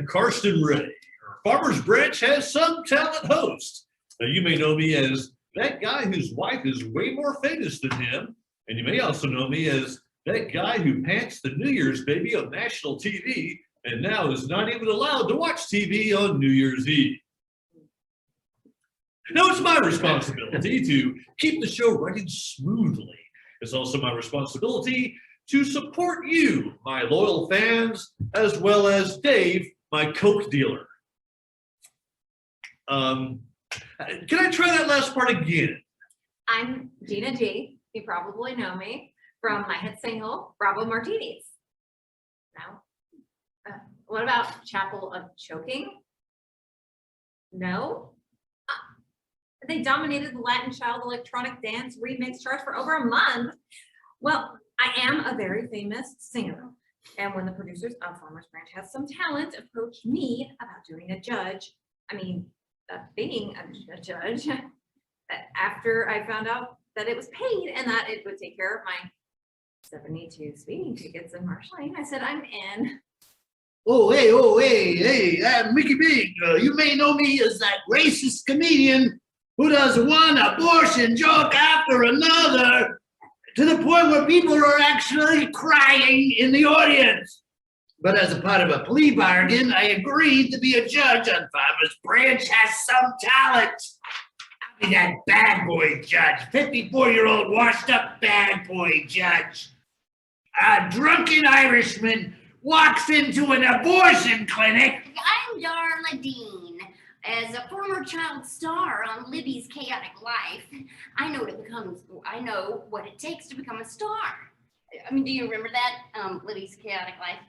Kristin Ray, your Farmers Branch Has Some Talent host. Now, you may know me as that guy whose wife is way more famous than him, and you may also know me as that guy who pants the New Year's baby on national TV and now is not even allowed to watch TV on New Year's Eve. Now, it's my responsibility to keep the show running smoothly. It's also my responsibility to support you, my loyal fans, as well as Dave, my Coke dealer. Can I try that last part again? I'm Gina G. You probably know me from my hit single, Bravo Martinis. No? What about Chapel of Choking? No? They dominated the Latin Child electronic dance remix charts for over a month. Well, I am a very famous singer. And when the producers of Farmers Branch Has Some Talent approached me about being a judge, after I found out that it was paid and that it would take care of my 72 speeding tickets in Marsh Lane, I said, I'm in. Hey, I'm Mickey Big. You may know me as that racist comedian who does one abortion joke after another to the point where people are actually crying in the audience. But as a part of a plea bargain, I agreed to be a judge on Farmers Branch Has Some Talent. I'll be that bad boy judge, 54-year-old washed-up bad boy judge. A drunken Irishman walks into an abortion clinic. I'm Darla Dean. As a former child star on Libby's Chaotic Life, I know what it takes to become a star. I mean, do you remember that, Libby's Chaotic Life?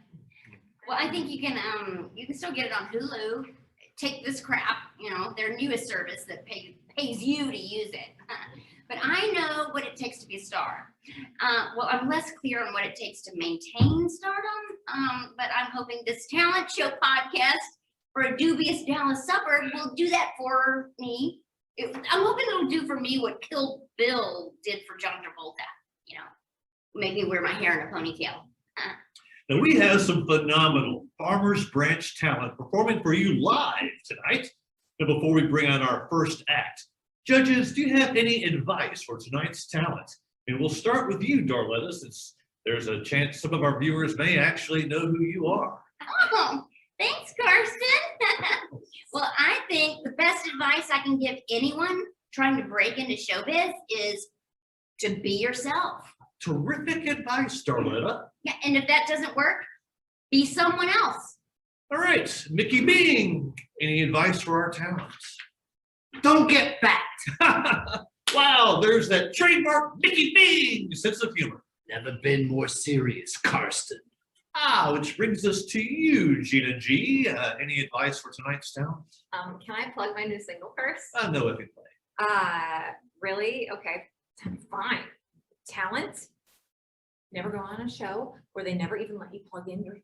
Well, I think you can still get it on Hulu. Take This Crap, their newest service that pays you to use it. But I know what it takes to be a star. Well, I'm less clear on what it takes to maintain stardom, but I'm hoping this talent show podcast for a dubious Dallas suburb will do that for me. I'm hoping it'll do for me what Kill Bill did for John Travolta, make me wear my hair in a ponytail. Now, we have some phenomenal Farmers Branch talent performing for you live tonight. Now, before we bring on our first act, judges, do you have any advice for tonight's talent? And we'll start with you, Darletta, since there's a chance some of our viewers may actually know who you are. Oh, thanks, Karsten. Well, I think the best advice I can give anyone trying to break into showbiz is to be yourself. Terrific advice, Darletta. Yeah, and if that doesn't work, be someone else. All right, Mickey Bing, any advice for our talents? Don't get fat. Wow, there's that trademark Mickey Bing sense of humor. Never been more serious, Karsten. Which brings us to you, Gina G. Any advice for tonight's talent? Can I plug my new single first? No, if you play. Really? Okay, fine. Talent. Never go on a show where they never even let you plug in your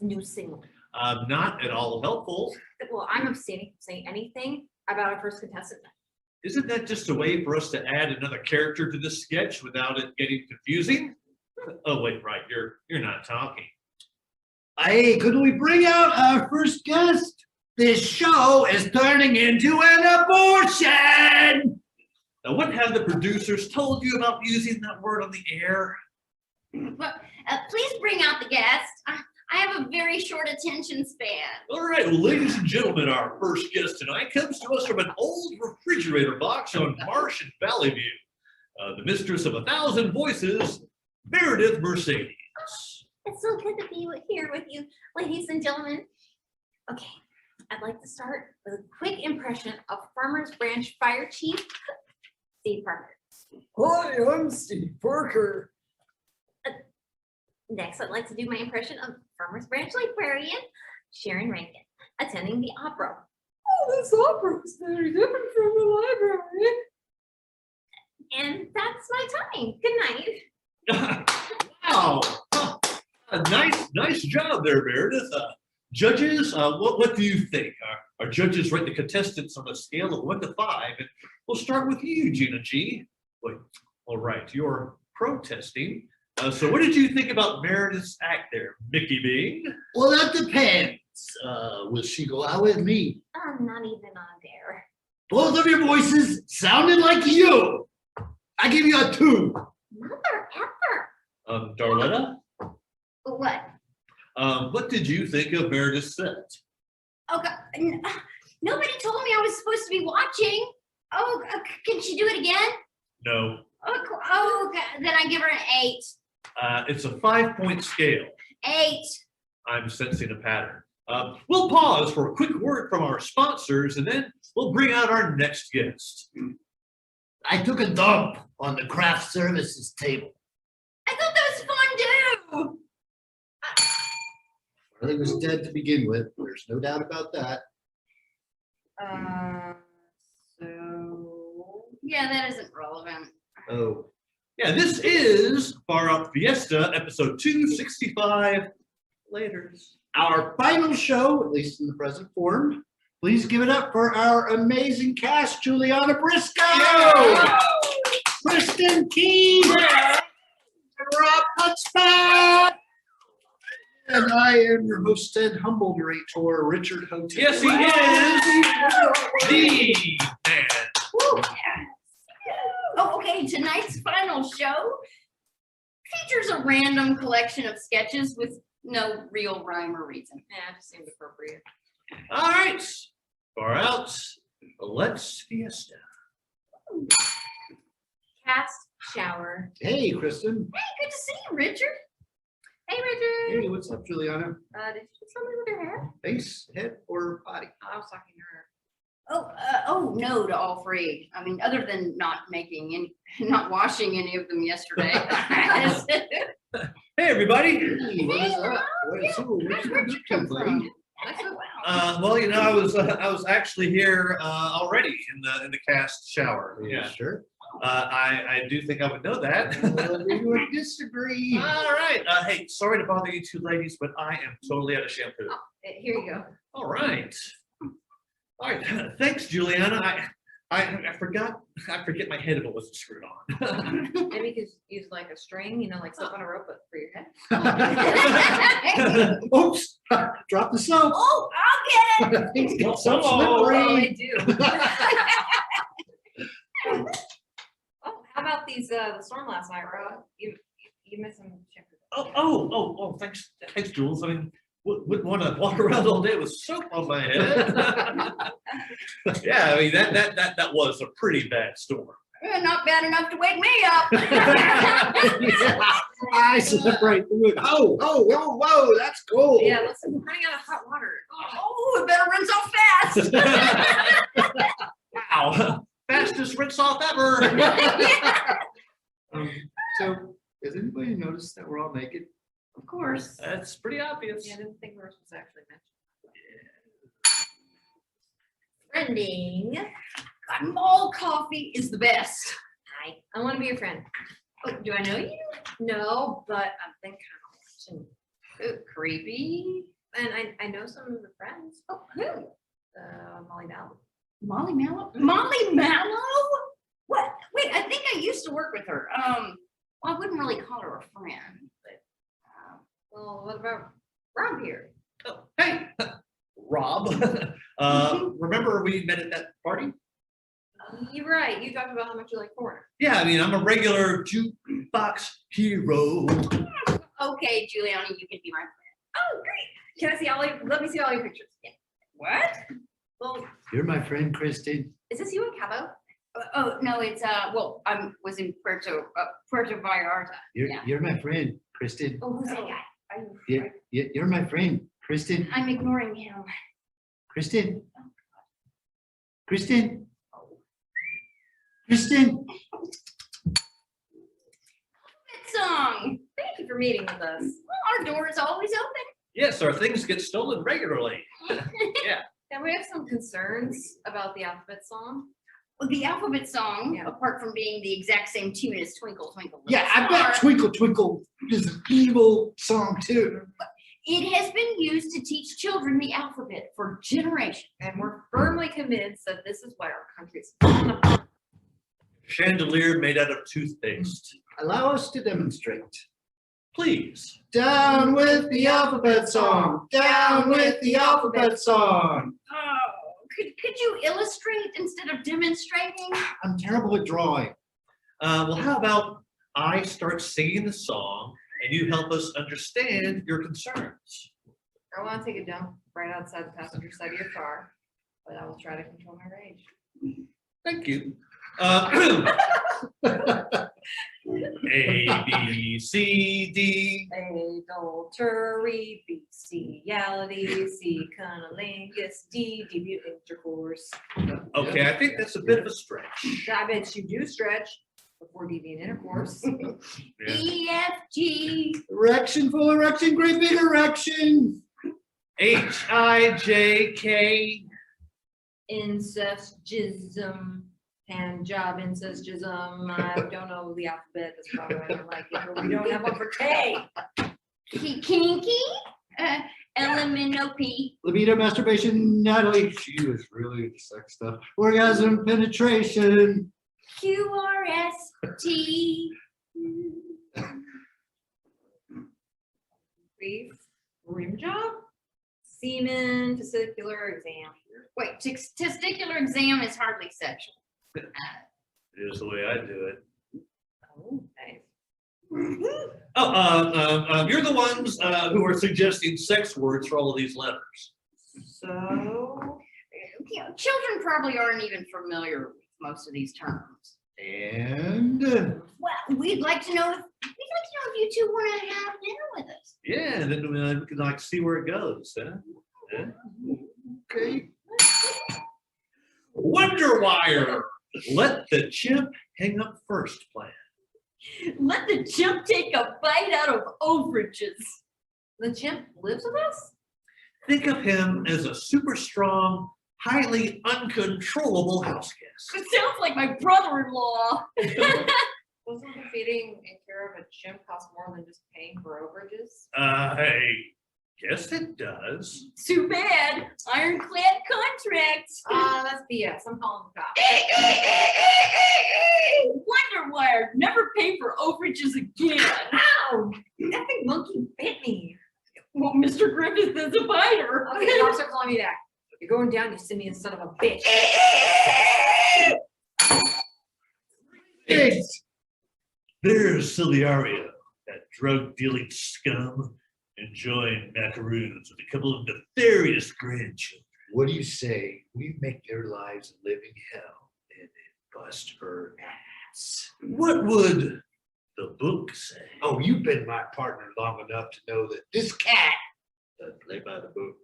new single. Not at all helpful. Well, I'm abstaining from saying anything about our first contestant. Isn't that just a way for us to add another character to this sketch without it getting confusing? Oh, wait, right, you're not talking. Hey, could we bring out our first guest? This show is turning into an abortion! Now, what have the producers told you about using that word on the air? Well, please bring out the guest. I have a very short attention span. All right, well, ladies and gentlemen, our first guest tonight comes to us from an old refrigerator box on Marsh and Valley View. The mistress of 1,000 voices, Meredith Mercedes. It's so good to be here with you, ladies and gentlemen. Okay, I'd like to start with a quick impression of Farmers Branch Fire Chief Steve Parker. Hi, I'm Steve Parker. Next, I'd like to do my impression of Farmers Branch Librarian Sharon Rankin, attending the opera. Oh, this opera is very different from the library. And that's my time. Good night. Wow. Nice job there, Meredith. Judges, what do you think? Our judges rate the contestants on a scale of 1 to 5. And we'll start with you, Gina G. Wait, all right, you're protesting. So what did you think about Meredith's act there, Mickey Bing? Well, that depends. Will she go out with me? I'm not even on there. Both of your voices sounded like you. I give you a 2. Mother effer. Darletta, What? what did you think of Meredith's set? Oh, God. Nobody told me I was supposed to be watching. Oh, can she do it again? No, Oh, okay. Then I give her an 8. it's a 5-point scale. 8. I'm sensing a pattern. We'll pause for a quick word from our sponsors, and then we'll bring out our next guest. I took a dump on the craft services table. I thought that was fun too. Charlie was dead to begin with. There's no doubt about that. So Yeah, that isn't relevant. Oh, Yeah, this is Out Fiesta, episode 265. Laters. our final show, at least in the present form. Please give it up for our amazing cast, JuliAnna Briscoe, Kristin Keen, Robb Hudspeth, and I am your host and humble narrator, Richard Houghton. Yes, he is the man. Oh, okay. Tonight's final show features a random collection of sketches with no real rhyme or reason. yeah, it just seemed appropriate. All right, far out. Let's fiesta. Cast shower. Hey, Kristin. Hey, good to see you, Richard. Hey, Richard. Hey, what's up, JuliAnna? Did you do something with your hair? Face, head, or body? Oh, I was talking to her. Oh, no to all 3. I mean, other than not washing any of them yesterday. Hey, everybody. Hey, what is up? Where'd you come from? Well, you know, I was actually here already in the cast shower. Yeah. Sure. I do think I would know that. We would disagree. All right. Hey, sorry to bother you two ladies, but I am totally out of shampoo. Oh, here you go. All right. All right. Thanks, JuliAnna. I forget my head if it wasn't screwed on. Maybe you could use like a string, you know, like slip on a rope, but for your head. Oops, drop the soap. Oh, I'll get it. Things get so Oh, Oh, slippery. I do. Oh, how about these the storm last night, Rob? You missed some shampoo. Oh, thanks, Jules. I mean, wouldn't want to walk around all day with soap on my head. Yeah, I mean that was a pretty bad storm. Not bad enough to wake me up. Yeah, I separate the wood. Oh, whoa, that's cool. Yeah, listen, we're running out of hot water. Oh, it better rinse off fast. Wow, fastest rinse off ever. So, has anybody noticed that we're all naked? Of course. That's pretty obvious. Yeah, I didn't think Rose was actually mentioned. Friending. God, mall coffee is the best. Hi, I want to be your friend. Oh, do I know you? No, but I've been kind of watching. Oh, creepy. And I know some of the friends. Oh, who? Molly Bell. Molly Mallow? Molly Mallow? What? Wait, I think I used to work with her. Well, I wouldn't really call her a friend, but Well, what about Rob here? Oh, hey, Rob. Remember we met at that party? You're right. You talked about how much you like Foreigner. Yeah, I mean, I'm a regular jukebox hero. okay, JuliAnna, you can be my friend. Oh, great. Can I see let me see all your pictures. Yeah. What? Well, You're my friend, Kristin. is this you in Cabo? Oh no, it's well, I was in Puerto Vallarta. You're my friend, Kristin. Oh, who's that guy? Are you? You're my friend, Kristin. I'm ignoring him. Kristin. Kristin. Kristin. Good song. Thank you for meeting with us. Well, our door is always open. Yes, our things get stolen regularly. And we have some concerns about the alphabet song. Well, the alphabet song, Yeah. apart from being the exact same tune as Twinkle Twinkle Little Yeah, I bet Star, Twinkle Twinkle is an evil song too. it has been used to teach children the alphabet for generations. And we're firmly convinced that this is why our country is falling apart. Chandelier made out of toothpaste. Allow us to demonstrate. Please. Down with the alphabet song. Down with the alphabet song. Oh, could you illustrate instead of demonstrating? I'm terrible at drawing. Well, how about I start singing the song and you help us understand your concerns? I want to take a dump right outside the passenger side of your car, but I will try to control my rage. Thank you. A, B, C, D. Adultery, B, bestiality, C, cunnilingus, D, deviant intercourse. Okay, I think that's a bit of a stretch. I bet you do stretch before deviant intercourse. Yeah. E, F, G. Erection, full erection, great big erection. H, I, J, K. Incestism, hand job incestism. I don't know the alphabet. That's probably why I don't like it. But we don't have one for K. Kinky. LMNOP. Libido, masturbation, Natalie. She was really into sex stuff. Orgasm, penetration. QRST. Brief rim job. Semen, testicular exam. Wait, testicular exam is hardly sexual. It is the way I do it. Oh, nice. Oh, you're the ones who are suggesting sex words for all of these letters. So, You know, children probably aren't even familiar with most of these terms. And Well, we'd like to know if you two want to have dinner with us. Yeah, and then we can like see where it goes. Huh? Yeah. okay. Wonder Wire. Let the chimp hang up first plan. Let the chimp take a bite out of overages. the chimp lives with us? Think of him as a super strong, highly uncontrollable house guest. It sounds like my brother-in-law. Doesn't the feeding and care of a chimp cost more than just paying for overages? I guess it does. Too bad. Ironclad contracts. That's BS. I'm calling the cops. Wonder Wire. Never pay for overages again. Ow! That big monkey bit me. Well, Mr. Griffith is a biter. Okay, the cops are calling me back. You're going down, you Simeon son of a bitch. Pigs. There's Ciliario, that drug-dealing scum, enjoying macaroons with a couple of nefarious grandchildren. What do you say we make their lives a living hell and then bust her ass? What would the book say? Oh, you've been my partner long enough to know that this cat doesn't play by the book.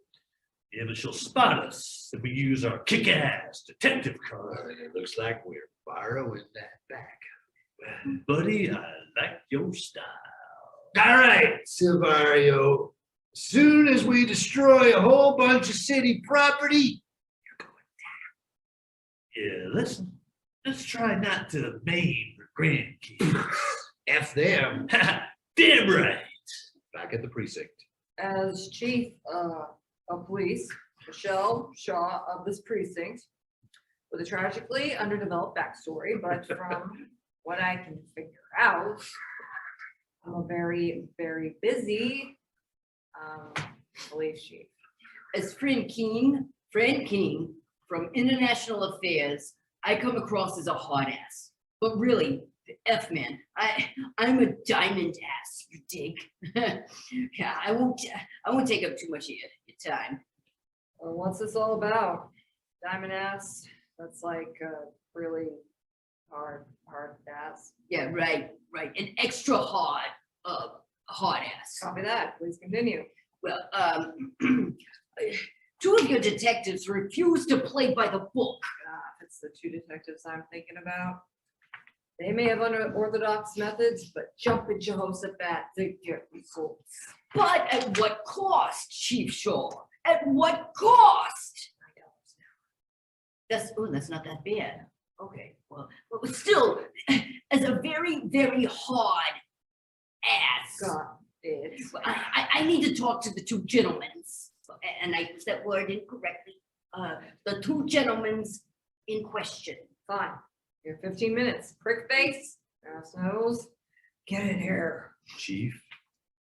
Yeah, but she'll spot us if we use our kick-ass detective Well, card. it looks like we're borrowing that back. Buddy, I like your style. All right, Silvario. As soon as we destroy a whole bunch of city property, Yeah, let's try not to maim her grandkids. F them. Damn right. Back at the precinct. As chief of police, Michelle Shaw of this precinct, with a tragically underdeveloped backstory, but from what I can figure out, I'm a very, very busy police chief. As Friend King from International Affairs, I come across as a hard ass. But really, F man, I'm a diamond ass, you dig? Yeah, I won't take up too much of your time. Well, what's this all about? Diamond ass, that's like really hard ass. Yeah, right. An extra hard ass. Copy that, please continue. Well, two of your detectives refuse to play by the book. It's the two detectives I'm thinking about. They may have unorthodox methods, but jump at Jehoshaphat to get results. But at what cost, Chief Shaw? At what cost? That's not that bad. Okay, well, but still, as a very, very hard ass. Got it. I need to talk to the two gentlemen, and I used that word incorrectly. The two gentlemen in question. Fine. You have 15 minutes. Prick face, ass nose. Get in here. Chief,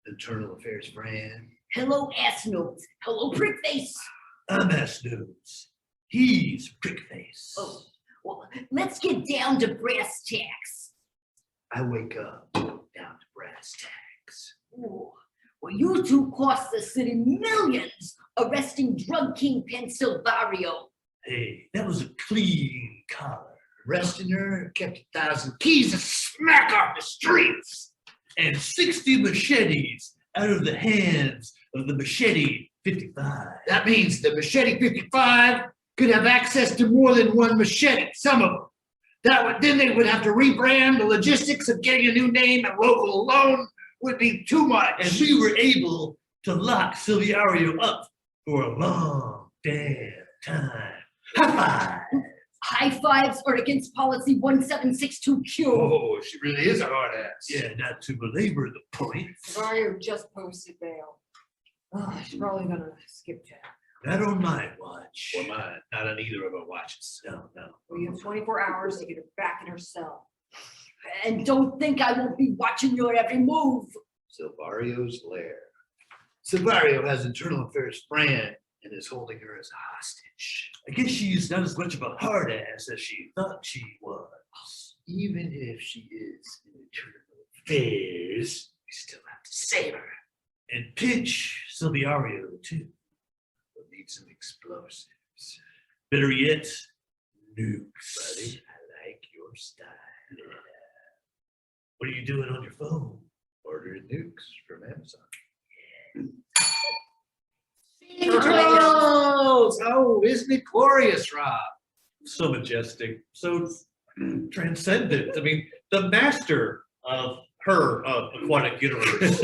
Internal Affairs Fran. Hello, ass nose. Hello, prick face. I'm ass-nose. He's prick-face. Oh, well, let's get down to brass tacks. I wake up down to brass tacks. Ooh, well, you two cost the city millions arresting drug kingpin Silvario. Hey, that was a clean collar. Arresting her, kept 1,000 keys to smack off the streets. And 60 machetes out of the hands of the machete 55. That means the machete 55 could have access to more than one machete, some of them. Then they would have to rebrand. The logistics of getting a new name and local alone would be too much. And we were able to lock Silviario up for a long damn time. High five. High fives are against policy 1762Q. Oh, she really is a hard ass. Yeah, not to belabor the point. Mario just posted bail. Oh, she's probably gonna skip jail. Not on my watch. Or mine, not on either of our watches. No, no. We have 24 hours to get her back in her cell. And don't think I won't be watching your every move. Silvario's lair. Silvario has Internal Affairs Fran and is holding her as a hostage. I guess she's not as much of a hard ass as she thought she was. Even if she is in Internal Affairs, we still have to save her. And pinch Silviario too. We'll need some explosives. Better yet, nukes. Buddy, I like your style. What are you doing on your phone? Ordering nukes from Amazon. Turtles! Oh, isn't it glorious, Rob? So majestic, so transcendent. I mean, the master of her aquatic universe.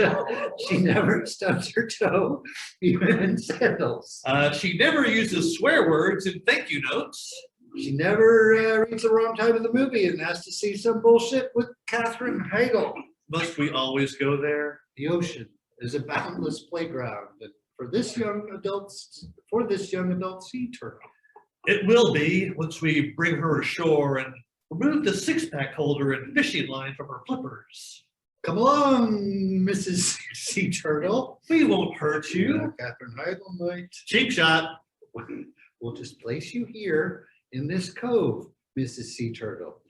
She never stubs her toe, even in sandals. She never uses swear words in thank you notes. She never reads the wrong time of the movie and has to see some bullshit with Katherine Heigl. Must we always go there? The ocean is a boundless playground, and for this young adult sea turtle. It will be once we bring her ashore and remove the six-pack holder and fishing line from her flippers. Come along, Mrs. Sea Turtle. We won't hurt you. Katherine Heigl might. Cheap shot. We'll just place you here in this cove, Mrs. Sea Turtle.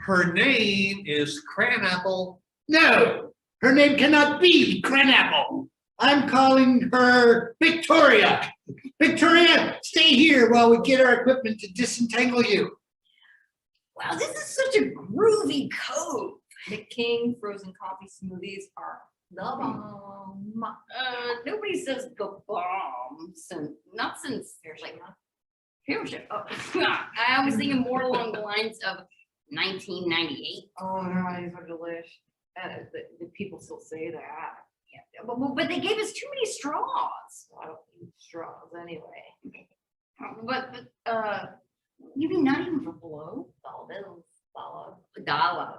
Her name is Cranapple. No, her name cannot be Cranapple. I'm calling her Victoria. Victoria, stay here while we get our equipment to disentangle you. Wow, this is such a groovy cove. The King frozen coffee smoothies are the bomb. Nobody says the bomb not since like I was thinking more along the lines of 1998. Oh, no, these are delish. The people still say that. Yeah, but they gave us too many straws. I don't eat straws anyway. But you mean not even for blow? Dollar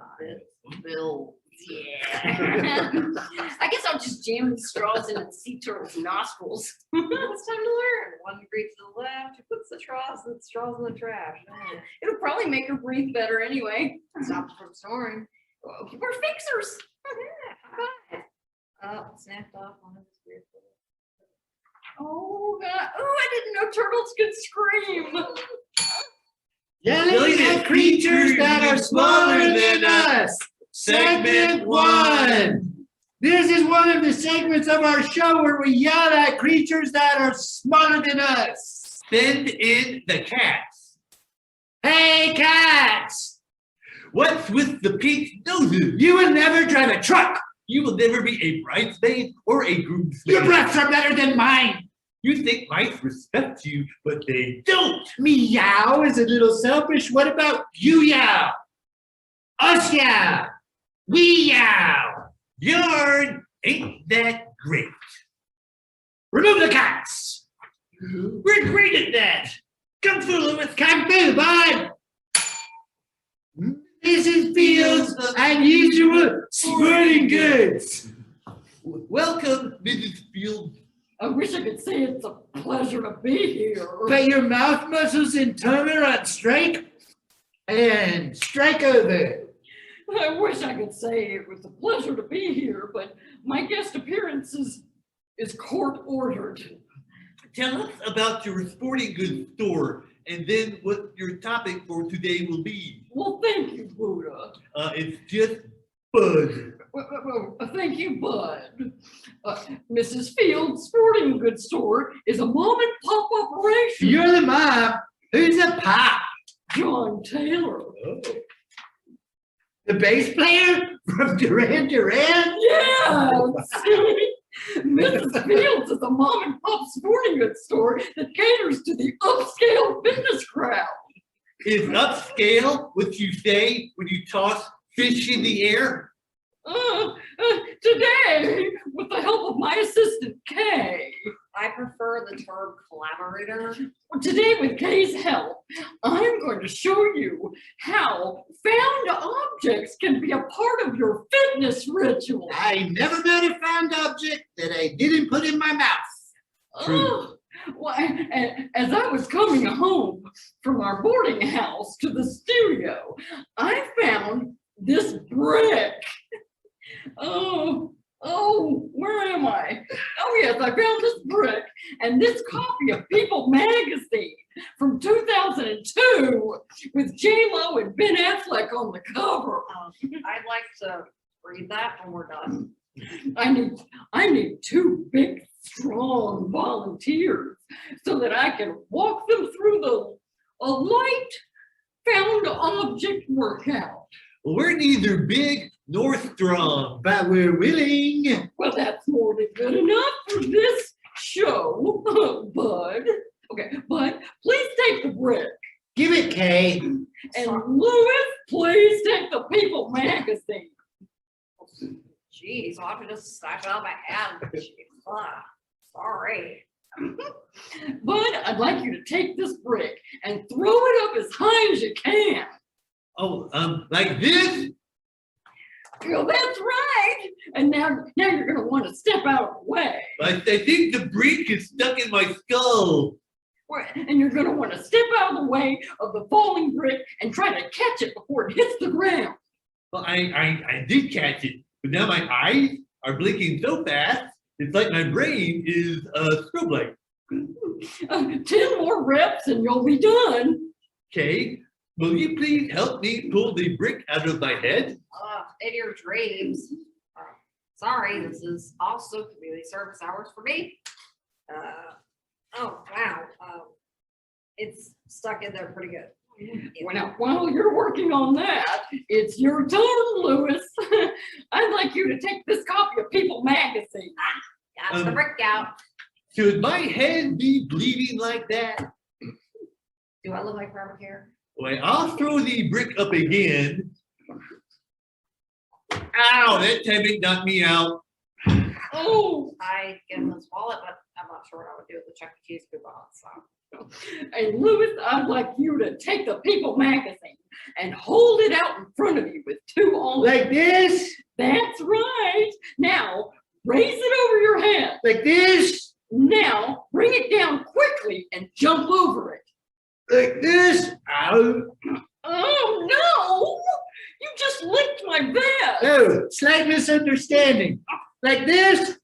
bills. Yeah. I guess I'll just jam the straws in the sea turtle's nostrils. It's time to learn. One degree to the left, who puts the straws in the trash. It'll probably make her breathe better anyway. Stops from snoring. We're fixers. Oh, snapped off one of his weird little. Oh God! Oh, I didn't know turtles could scream. Yelling at creatures that are smaller than us. Segment 1. This is one of the segments of our show where we yell at creatures that are smaller than us. Send in the cats. Hey, cats! What's with the pink noses? You will never drive a truck. You will never be a bridesmaid or a groomsmaid. Your breaths are better than mine. You think mice respect you, but they don't. Meow is a little selfish. What about you yow? Us yow. We yow. Yarn ain't that great. Remove the cats. We're great at that. Come through, Lewis. Come through, bud. Mrs. Fields and usual sporting goods. Welcome, Mrs. Field. I wish I could say it's a pleasure to be here. But your mouth muscles and tongue are on strike. And strike over. I wish I could say it was a pleasure to be here, but my guest appearance is court ordered. Tell us about your sporting goods store and then what your topic for today will be. Well, thank you, Buddha. It's just Bud. Thank you, Bud. Mrs. Field's sporting goods store is a mom and pop operation. You're the mom. Who's the pop? John Taylor. The bass player from Duran Duran? Yes. Mrs. Fields is a mom and pop sporting goods store that caters to the upscale fitness crowd. Is upscale what you say when you toss fish in the air? Today, with the help of my assistant, Kay. I prefer the term collaborator. Today, with Kay's help, I'm going to show you how found objects can be a part of your fitness ritual. I never met a found object that I didn't put in my mouth. True. Well, as I was coming home from our boarding house to the studio, I found this brick. Oh, where am I? Oh yes, I found this brick and this copy of People magazine from 2002 with J-Lo and Ben Affleck on the cover. I'd like to read that when we're done. I need two big, strong volunteers so that I can walk them through a light found object workout. We're neither big nor strong. But we're willing. Well, that's more than good enough for this show, Bud. Okay, Bud, please take the brick. Give it, Kay. And Louis, please take the People magazine. Geez, I'll have to just stash it out of my hand. Sorry. Bud, I'd like you to take this brick and throw it up as high as you can. Oh, like this? Well, that's right. And now you're gonna want to step out of the way. I think the brick is stuck in my skull. And you're gonna want to step out of the way of the falling brick and try to catch it before it hits the ground. Well, I did catch it, but now my eyes are blinking so fast, it's like my brain is a strobe light. 10 more reps and you'll be done. Okay, will you please help me pull the brick out of my head? In your dreams. Sorry, this is also community service hours for me. Oh, wow. It's stuck in there pretty good. Well, now, while you're working on that, it's your turn, Louis. I'd like you to take this copy of People magazine. Got the brick out. Should my head be bleeding like that? Do I look like pharmacare? Well, I'll throw the brick up again. Ow, that time it knocked me out. Oh, I give him his wallet, but I'm not sure what I would do with the Chuck E. Cheese coupon, so. and Louis, I'd like you to take the People magazine and hold it out in front of you with two arms. Like this? That's right. Now, raise it over your head. Like this? Now, bring it down quickly and jump over it. Like this? Ow. Oh, no! You just licked my vest. Oh, slight misunderstanding. Like this?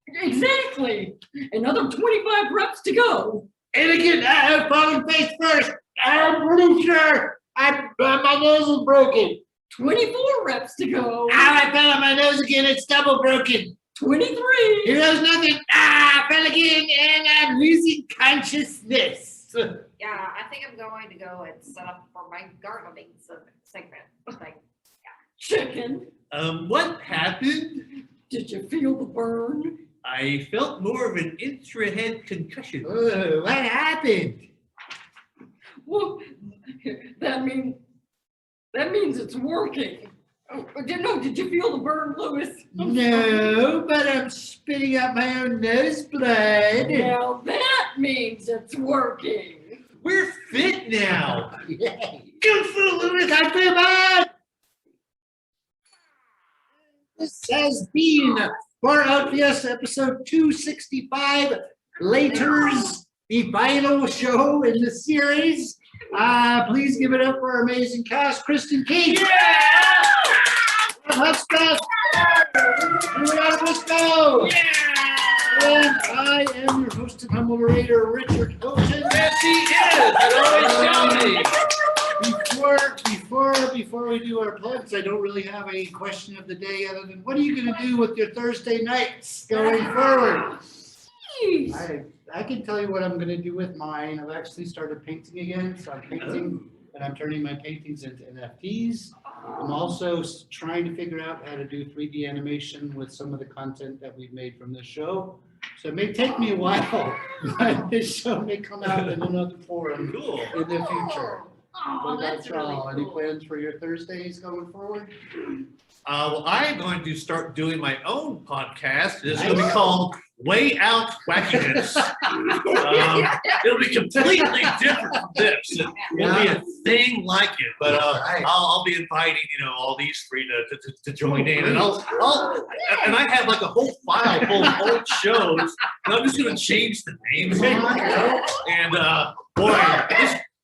Exactly. Another 25 reps to go. And again, falling face first. I'm pretty sure my nose is broken. 24 reps to go. Ow, I fell on my nose again. It's double broken. 23. Here goes nothing. I fell again and I'm losing consciousness. Yeah, I think I'm going to go and set up for my gardening segment thing. Chicken. What happened? Did you feel the burn? I felt more of an intrahead concussion. What happened? Well, that means it's working. Oh, no, did you feel the burn, Louis? No, but I'm spitting out my own nose blood. Now that means it's working. We're fit now. Yay. Go for Louis, I feel bad. This has been for Out Fiesta episode 265, Laters the final show in the series. Please give it up for our amazing cast, Kristin Keith. Hudspeth. JuliAnna Briscoe. And I am your host and humble moderator, Richard Houghton. Yes, he is. It always shall be. Before we do our plugs, I don't really have a question of the day other than what are you going to do with your Thursday nights going forward? I can tell you what I'm going to do with mine. I've actually started painting again, so I'm painting and I'm turning my paintings into NFTs. I'm also trying to figure out how to do 3D animation with some of the content that we've made from this show. So it may take me a while, but this show may come out in another forum Cool. in the future. Oh, What that's about y'all? really Any cool. plans for your Thursdays going forward? Well, I'm going to start doing my own podcast. It's going to be called Way Out Wackiness. It'll be completely different from this. It won't be a thing like it, but I'll be inviting all these three to join in, and and I have like a whole file full of old shows, and I'm just going to change the names on it. And boy,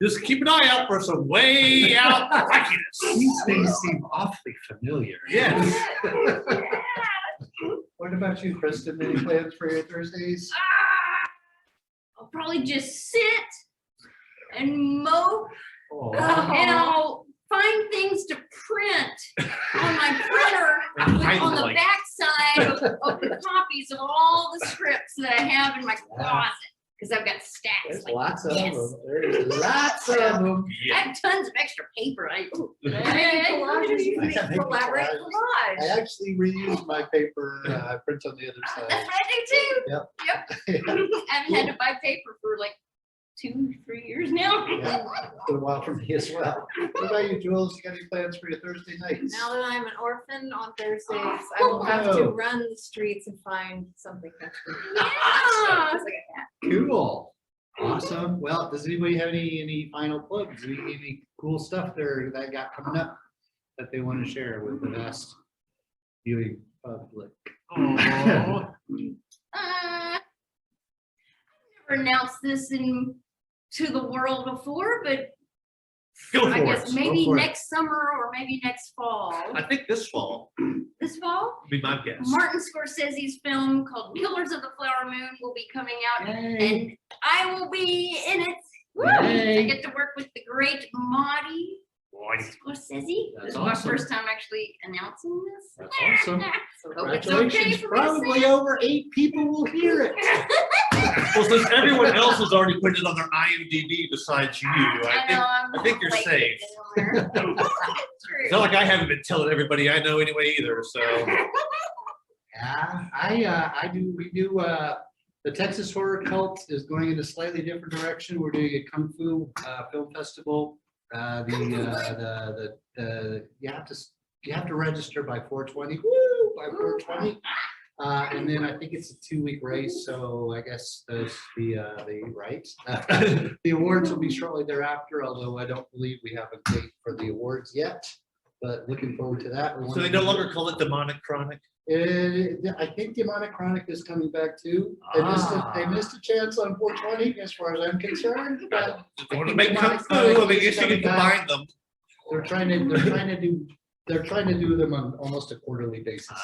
just keep an eye out for some Way Out Wackiness. These things seem awfully familiar. Yes. What about you, Kristin? Any plans for your Thursdays? I'll probably just sit and mope, Oh, and I'll find things to print on my printer on the back side of the copies of all the scripts that I have in my closet, because I've got stacks. there's Like, lots of yes. them. There's lots of them. I have tons of extra paper. Collages, you can make I make elaborate collages. collage. I actually reuse my paper. I print on the other That's side. what I do too. Yep. I haven't had to buy paper for like 2-3 years now. Yeah. Been a while for me as well. What about you, Jules? You got any plans for your Thursday nights? Now that I'm an orphan on Thursdays, I will have to Oh. run the streets and find something country. Yeah. Just like a cat. Cool. Awesome. Well, does anybody have any final plugs? Any cool stuff there that got coming up that they want to share with the vast viewing public? Aw. I've never announced this to the world before, but Go I for guess it. maybe for it. next summer or maybe next fall. I think this fall This fall, would be my guess. Martin Scorsese's film called Killers of the Flower Moon will be coming out, Yay. and I will be in it. Woo! Yay. I get to work with the great Marty Boy, Scorsese. That's This is my awesome. first time actually announcing this. That's awesome. So hope it's okay Congratulations. for me to Probably say. over 8 people will hear it. Well, since everyone else has already put it on their IMDb besides you, I think you're like safe. it somewhere. It's not like I haven't been telling everybody I know anyway either. So Yeah, I do. We do. The Texas Horror Cult is going in a slightly different direction. We're doing a Kung Fu film festival. You have to register by 420. Woo! By 420. And then I think it's a 2-week race. So I guess the awards will be shortly thereafter. Although I don't believe we have a date for the awards yet. But looking forward to that. so they no longer call it Demonic Chronic. I think Demonic Chronic is coming back too. They missed a chance on 420 as far as I'm concerned. But They want to make Kung Fu. I mean, I guess you can combine them. they're trying to do them on almost a quarterly basis.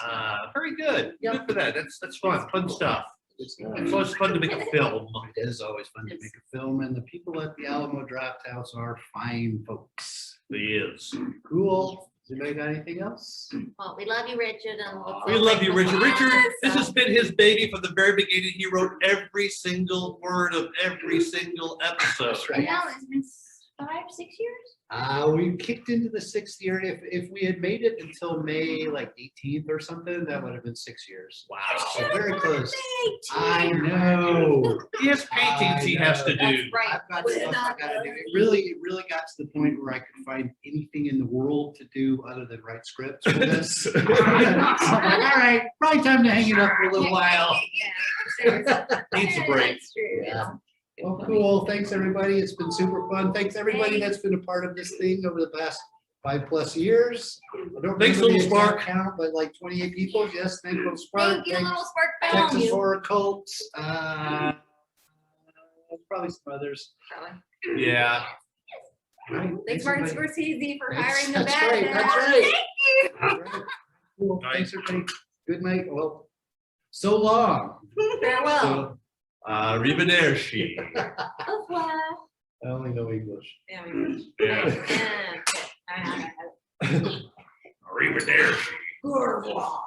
Very good. Yep. Good for that. That's fun. Fun stuff. It's It's always fun to make a film. It is always fun to make a film, and the people at the Alamo Draft House are fine folks. It is. Cool. Does anybody got anything else? Well, we love you, Richard, and look We forward love to you, the Richard. Richard, podcast. this has been his baby from the very beginning. He wrote every single word of every single episode. That's right. Now it's been 5-6 years. We kicked into the 6th year. If we had made it until May like 18th or something, that would have been 6 years. Wow. So very close. I 18. know. He has paintings he has to do. That's right. I've got stuff I gotta do. It really got to the point where I could find anything in the world to do other than write scripts for this. So I'm like, all right, probably time to hang it up for a little while. Needs a break. That's true. Yeah. Well, cool. Thanks, everybody. It's been super fun. Thanks, everybody that's been a part of this thing over the past 5+ years. I don't Thanks, remember the Little Spark. exact count, but like 28 people. Yes, thank Little Spark. Thank you, Thanks, little spark Texas film. Horror Cult. Probably some others. Probably. Yeah. Right, Thanks, Martin Scorsese, for That's- hiring the that's bad right, that's dad. right. Thank you. That's right. Cool, Nice. thanks everybody. Good night, well, so long. Farewell. Arrivederci. Au revoir. I only know English. Yeah, we Yeah. will. Arrivederci. Au revoir.